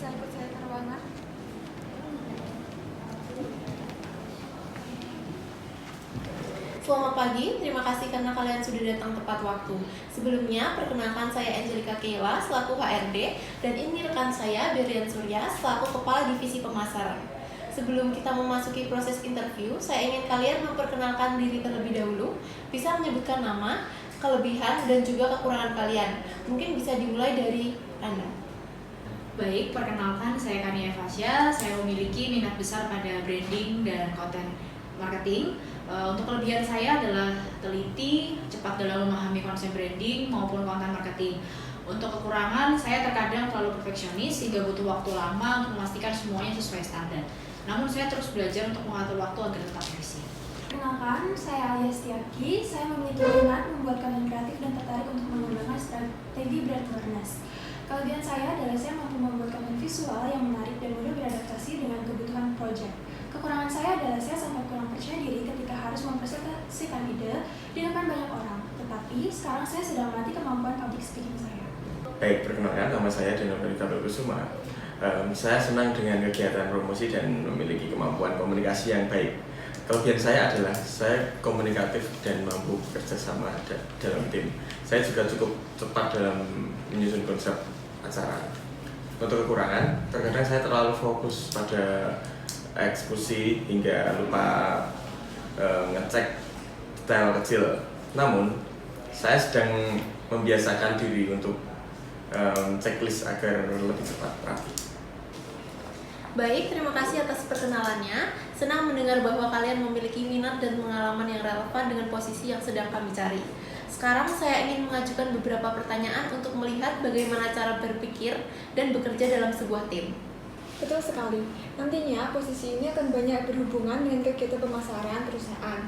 bisa ikut saya ke ruangan? Selamat pagi, terima kasih karena kalian sudah datang tepat waktu. Sebelumnya, perkenalkan saya Angelika Keila selaku HRD, dan ini rekan saya Berlian Surya selaku Kepala Divisi Pemasaran. Sebelum kita memasuki proses interview, saya ingin kalian memperkenalkan diri terlebih dahulu, bisa menyebutkan nama, kelebihan, dan juga kekurangan kalian. Mungkin bisa dimulai dari Anda. Baik, perkenalkan saya Kania Fasya. Saya memiliki minat besar pada branding dan konten marketing. Untuk kelebihan saya adalah teliti, cepat dalam memahami konsep branding maupun konten marketing. Untuk kekurangan, saya terkadang terlalu perfeksionis sehingga butuh waktu lama untuk memastikan semuanya sesuai standar. Namun saya terus belajar untuk mengatur waktu agar tetap efisien. Perkenalkan, saya Alia Setiaki. Saya memiliki minat membuat konten kreatif dan tertarik untuk mengembangkan strategi brand awareness. Kelebihan saya adalah saya mampu membuat konten visual yang menarik dan mudah beradaptasi dengan kebutuhan proyek. Kekurangan saya adalah saya sangat kurang percaya diri ketika harus mempresentasikan ide di depan banyak orang. Tetapi sekarang saya sedang melatih kemampuan public speaking saya. Baik, perkenalkan nama saya Dino Ferika Kusuma. Saya senang dengan kegiatan promosi dan memiliki kemampuan komunikasi yang baik. Kelebihan saya adalah saya komunikatif dan mampu bekerja sama dalam tim. Saya juga cukup cepat dalam menyusun konsep acara. Untuk kekurangan, terkadang saya terlalu fokus pada eksekusi hingga lupa ngecek detail kecil. Namun, saya sedang membiasakan diri untuk checklist agar lebih cepat rapi. Baik, terima kasih atas perkenalannya. Senang mendengar bahwa kalian memiliki minat dan pengalaman yang relevan dengan posisi yang sedang kami cari. Sekarang saya ingin mengajukan beberapa pertanyaan untuk melihat bagaimana cara berpikir dan bekerja dalam sebuah tim. Betul sekali. Nantinya posisi ini akan banyak berhubungan dengan kegiatan pemasaran perusahaan,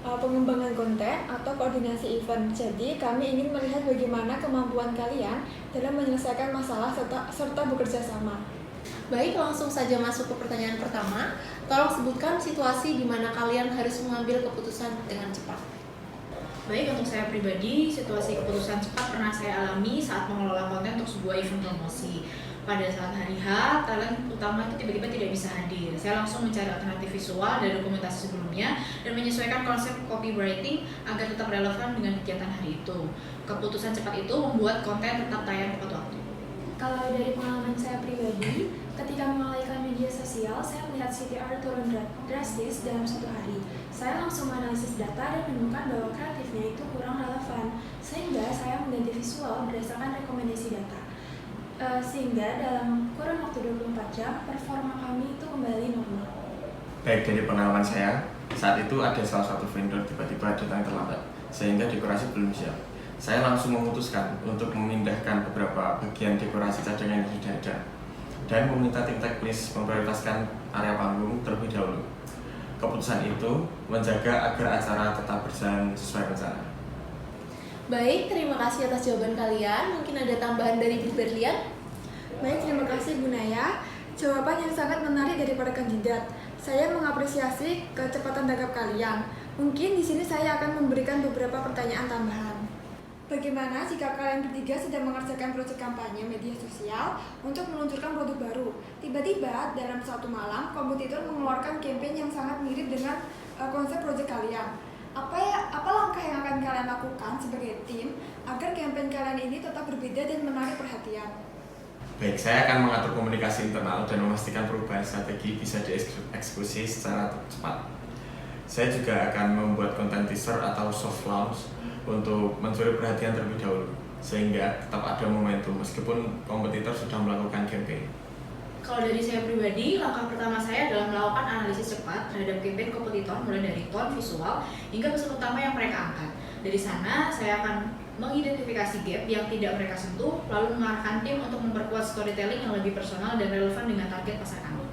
pengembangan konten, atau koordinasi event. Jadi kami ingin melihat bagaimana kemampuan kalian dalam menyelesaikan masalah serta bekerja sama. Baik, langsung saja masuk ke pertanyaan pertama. Tolong sebutkan situasi di mana kalian harus mengambil keputusan dengan cepat. Baik, untuk saya pribadi, situasi keputusan cepat pernah saya alami saat mengelola konten untuk sebuah event promosi. Pada saat hari H, talent utama itu tiba-tiba tidak bisa hadir. Saya langsung mencari alternatif visual dari dokumentasi sebelumnya dan menyesuaikan konsep copywriting agar tetap relevan dengan kegiatan hari itu. Keputusan cepat itu membuat konten tetap tayang tepat waktu. Kalau dari pengalaman saya pribadi, ketika mengalihkan media sosial, saya melihat CTR turun drastis dalam satu hari. Saya langsung menganalisis data dan menemukan bahwa kreatifnya itu kurang relevan, sehingga saya mengganti visual berdasarkan rekomendasi data. Sehingga dalam kurun waktu 24 jam, performa kami itu kembali normal. Baik, dari pengalaman saya, saat itu ada salah satu vendor tiba-tiba datang terlambat, sehingga dekorasi belum siap. Saya langsung memutuskan untuk memindahkan beberapa bagian dekorasi cadangan yang sudah ada dan meminta tim teknis memprioritaskan area panggung terlebih dahulu. Keputusan itu menjaga agar acara tetap berjalan sesuai rencana. Baik, terima kasih atas jawaban kalian. Mungkin ada tambahan dari Bu Berlian? Baik, terima kasih Bu Naya. Jawaban yang sangat menarik dari para kandidat. Saya mengapresiasi kecepatan tanggap kalian. Mungkin di sini saya akan memberikan beberapa pertanyaan tambahan. Bagaimana jika kalian bertiga sedang mengerjakan proyek kampanye media sosial untuk meluncurkan produk baru? Tiba-tiba dalam satu malam, kompetitor mengeluarkan campaign yang sangat mirip dengan konsep proyek kalian. Apa langkah yang akan kalian lakukan sebagai tim agar campaign kalian ini tetap berbeda dan menarik perhatian? Baik, saya akan mengatur komunikasi internal dan memastikan perubahan strategi bisa dieksekusi secara cepat. Saya juga akan membuat konten teaser atau soft launch untuk mencuri perhatian terlebih dahulu, sehingga tetap ada momentum meskipun kompetitor sudah melakukan campaign. Kalau dari saya pribadi, langkah pertama saya adalah melakukan analisis cepat terhadap campaign kompetitor mulai dari tone visual hingga pesan utama yang mereka angkat. Dari sana, saya akan mengidentifikasi gap yang tidak mereka sentuh, lalu mengarahkan tim untuk memperkuat storytelling yang lebih personal dan relevan dengan target pasar kami.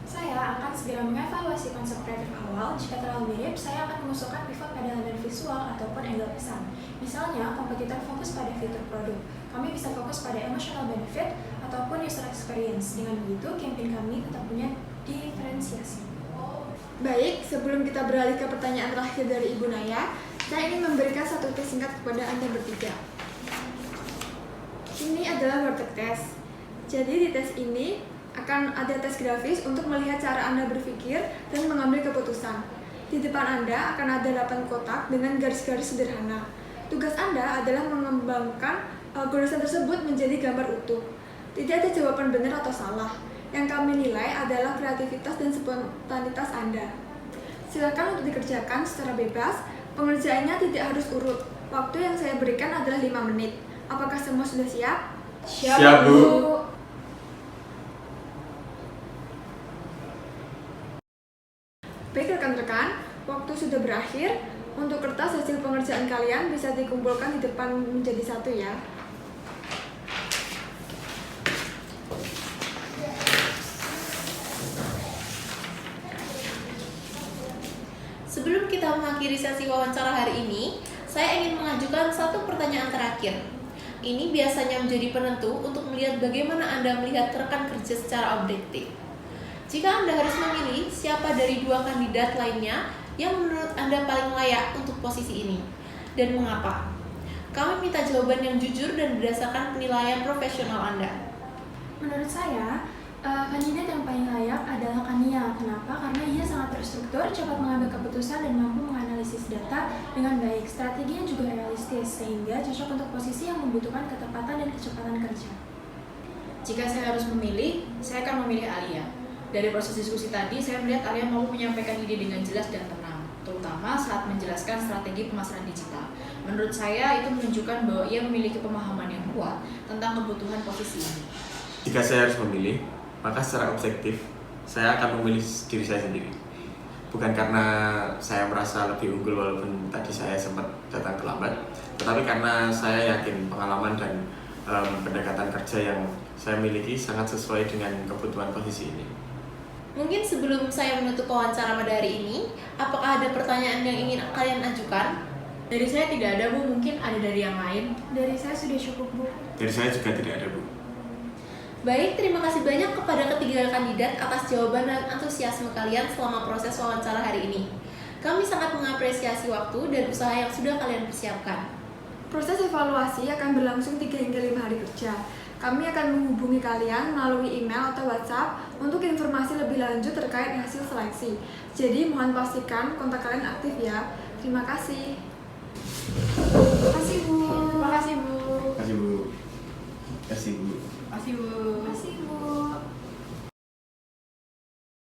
Saya akan segera mengevaluasi konsep kreatif awal. Jika terlalu mirip, saya akan mengusulkan pivot pada elemen visual ataupun angle pesan. Misalnya, kompetitor fokus pada fitur produk. Kami bisa fokus pada emotional benefit ataupun user experience. Dengan begitu, campaign kami tetap punya diferensiasi. Baik, sebelum kita beralih ke pertanyaan terakhir dari Ibu Naya, saya ingin memberikan satu tes singkat kepada Anda bertiga. Ini adalah warteg test. Jadi di tes ini akan ada tes grafis untuk melihat cara Anda berpikir dan mengambil keputusan. Di depan Anda akan ada 8 kotak dengan garis-garis sederhana. Tugas Anda adalah mengembangkan garisan tersebut menjadi gambar utuh. Tidak ada jawaban benar atau salah. Yang kami nilai adalah kreativitas dan spontanitas Anda. Silakan untuk dikerjakan secara bebas. Pengerjaannya tidak harus urut. Waktu yang saya berikan adalah 5 menit. Apakah semua sudah siap? Siap, Bu. Baik rekan-rekan, waktu sudah berakhir. Untuk kertas hasil pengerjaan kalian bisa dikumpulkan di depan menjadi satu ya. Sebelum kita mengakhiri sesi wawancara hari ini, saya ingin mengajukan satu pertanyaan terakhir. Ini biasanya menjadi penentu untuk melihat bagaimana Anda melihat rekan kerja secara objektif. Jika Anda harus memilih siapa dari 2 kandidat lainnya yang menurut Anda paling layak untuk posisi ini, dan mengapa? Kami minta jawaban yang jujur dan berdasarkan penilaian profesional Anda. Menurut saya, kandidat yang paling layak adalah Kania. Kenapa? Karena ia sangat terstruktur, cepat mengambil keputusan, dan mampu menganalisis data dengan baik. Strateginya juga realistis, sehingga cocok untuk posisi yang membutuhkan ketepatan dan kecepatan kerja. Jika saya harus memilih, saya akan memilih Alia. Dari proses diskusi tadi, saya melihat Alia mau menyampaikan ide dengan jelas dan tenang, terutama saat menjelaskan strategi pemasaran digital. Menurut saya, itu menunjukkan bahwa ia memiliki pemahaman yang kuat tentang kebutuhan posisi ini. Jika saya harus memilih, maka secara objektif, saya akan memilih diri saya sendiri. Bukan karena saya merasa lebih unggul walaupun tadi saya sempat datang terlambat, tetapi karena saya yakin pengalaman dan pendekatan kerja yang saya miliki sangat sesuai dengan kebutuhan posisi ini. Mungkin sebelum saya menutup wawancara pada hari ini, apakah ada pertanyaan yang ingin kalian ajukan? Dari saya tidak ada, Bu. Mungkin ada dari yang lain. Dari saya sudah cukup, Bu. Dari saya juga tidak ada, Bu. Baik, terima kasih banyak kepada ketiga kandidat atas jawaban dan antusiasme kalian selama proses wawancara hari ini. Kami sangat mengapresiasi waktu dan usaha yang sudah kalian persiapkan. Proses evaluasi akan berlangsung 3 hingga 5 hari kerja. Kami akan menghubungi kalian melalui email atau WhatsApp untuk informasi lebih lanjut terkait hasil seleksi. Jadi mohon pastikan kontak kalian aktif ya. Terima kasih.